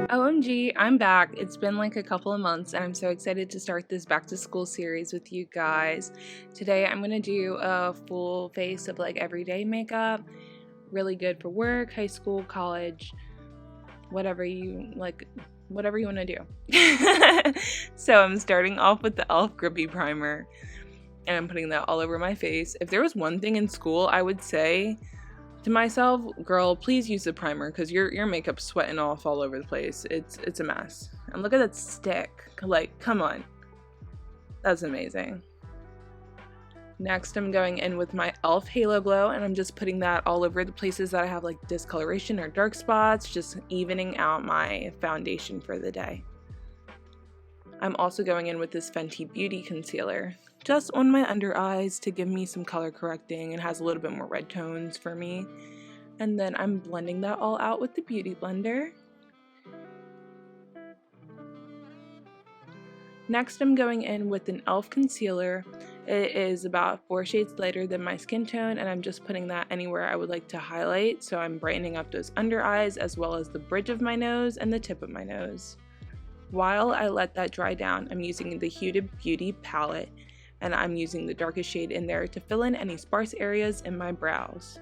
OMG, I'm back. It's been like a couple of months and I'm so excited to start this back to school series with you guys. Today I'm going to do a full face of like everyday makeup. Really good for work, high school, college, whatever you want to do. So I'm starting off with the e.l.f. Grippy Primer and I'm putting that all over my face. If there was one thing in school I would say to myself, girl, please use the primer because your makeup's sweating off all over the place. It's a mess. And look at that stick. Like, come on. That's amazing. Next, I'm going in with my e.l.f. Halo Glow, and I'm just putting that all over the places that I have like discoloration or dark spots, just evening out my foundation for the day. I'm also going in with this Fenty Beauty Concealer, just on my under eyes to give me some color correcting and has a little bit more red tones for me. And then I'm blending that all out with the Beauty Blender. Next, I'm going in with an e.l.f. concealer. It is about 4 shades lighter than my skin tone, and I'm just putting that anywhere I would like to highlight. So I'm brightening up those under eyes as well as the bridge of my nose and the tip of my nose. While I let that dry down, I'm using the Huda Beauty palette, and I'm using the darkest shade in there to fill in any sparse areas in my brows.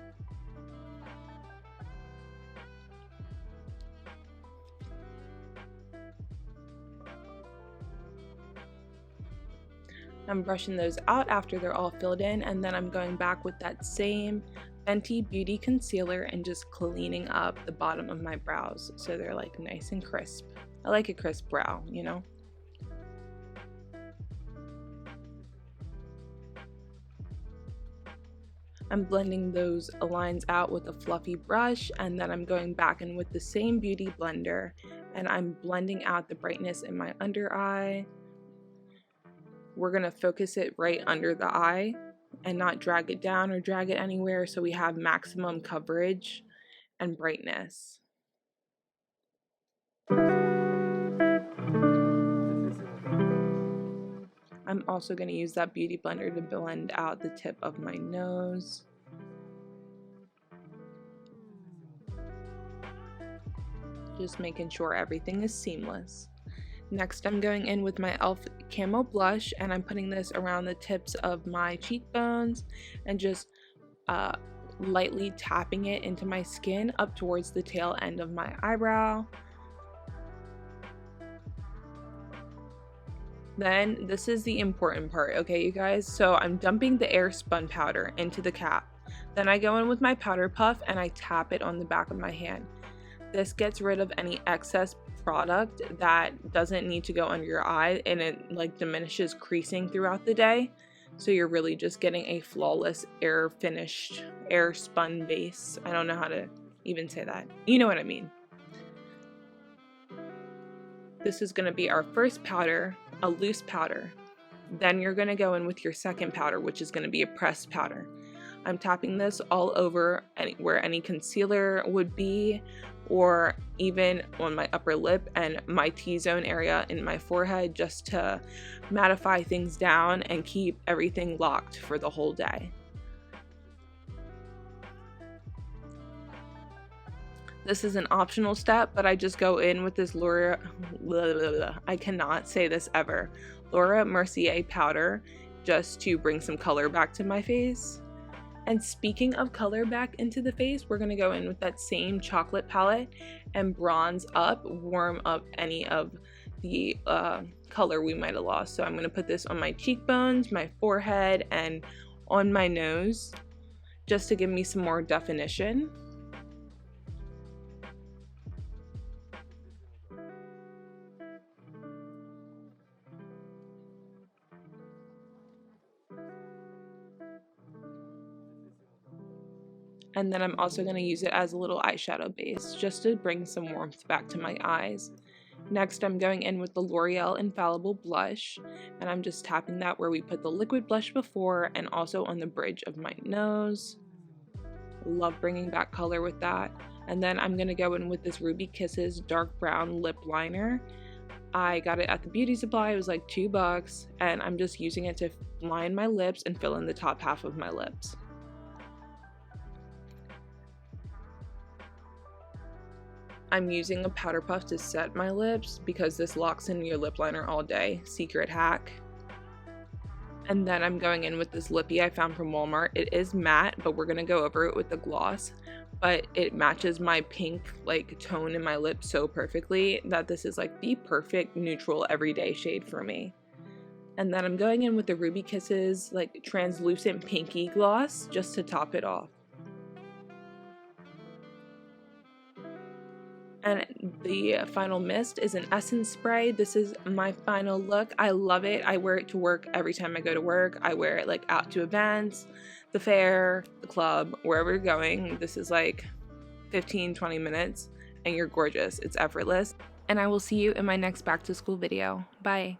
I'm brushing those out after they're all filled in, and then I'm going back with that same Fenty Beauty Concealer and just cleaning up the bottom of my brows so they're like nice and crisp. I like a crisp brow, you know? I'm blending those lines out with a fluffy brush, and then I'm going back in with the same Beauty Blender and I'm blending out the brightness in my under eye. We're going to focus it right under the eye and not drag it down or drag it anywhere so we have maximum coverage and brightness. I'm also going to use that Beauty Blender to blend out the tip of my nose. Just making sure everything is seamless. Next, I'm going in with my e.l.f. Camo Blush, and I'm putting this around the tips of my cheekbones and just lightly tapping it into my skin up towards the tail end of my eyebrow. Then, this is the important part, okay, you guys? So I'm dumping the air spun powder into the cap. Then I go in with my powder puff and I tap it on the back of my hand. This gets rid of any excess product that doesn't need to go under your eye, and it like diminishes creasing throughout the day. So you're really just getting a flawless air finished, air spun base. I don't know how to even say that. You know what I mean. This is going to be our first powder, a loose powder. Then you're going to go in with your second powder, which is going to be a pressed powder. I'm tapping this all over where any concealer would be, or even on my upper lip and my T-zone area in my forehead, just to mattify things down and keep everything locked for the whole day. This is an optional step, but I just go in with this I cannot say this ever, Laura Mercier powder, just to bring some color back to my face. And speaking of color back into the face, we're going to go in with that same chocolate palette and bronze up, warm up any of the color we might have lost. So I'm going to put this on my cheekbones, my forehead, and on my nose, just to give me some more definition. And then I'm also going to use it as a little eyeshadow base, just to bring some warmth back to my eyes. Next, I'm going in with the L'Oreal Infallible Blush, and I'm just tapping that where we put the liquid blush before, and also on the bridge of my nose. Love bringing back color with that. And then I'm going to go in with this Ruby Kisses dark brown lip liner. I got it at the beauty supply. It was like $2, and I'm just using it to line my lips and fill in the top half of my lips. I'm using a powder puff to set my lips because this locks in your lip liner all day. Secret hack. And then I'm going in with this lippy I found from Walmart. It is matte, but we're gonna go over it with the gloss. But it matches my pink like tone in my lips so perfectly that this is like the perfect neutral everyday shade for me. And then I'm going in with the Ruby Kisses like translucent pinky gloss just to top it off. And the final mist is an essence spray. This is my final look. I love it. I wear it to work every time I go to work. I wear it like out to events, the fair, the club, wherever you're going. This is like 15-20 minutes and you're gorgeous. It's effortless. And I will see you in my next back to school video. Bye.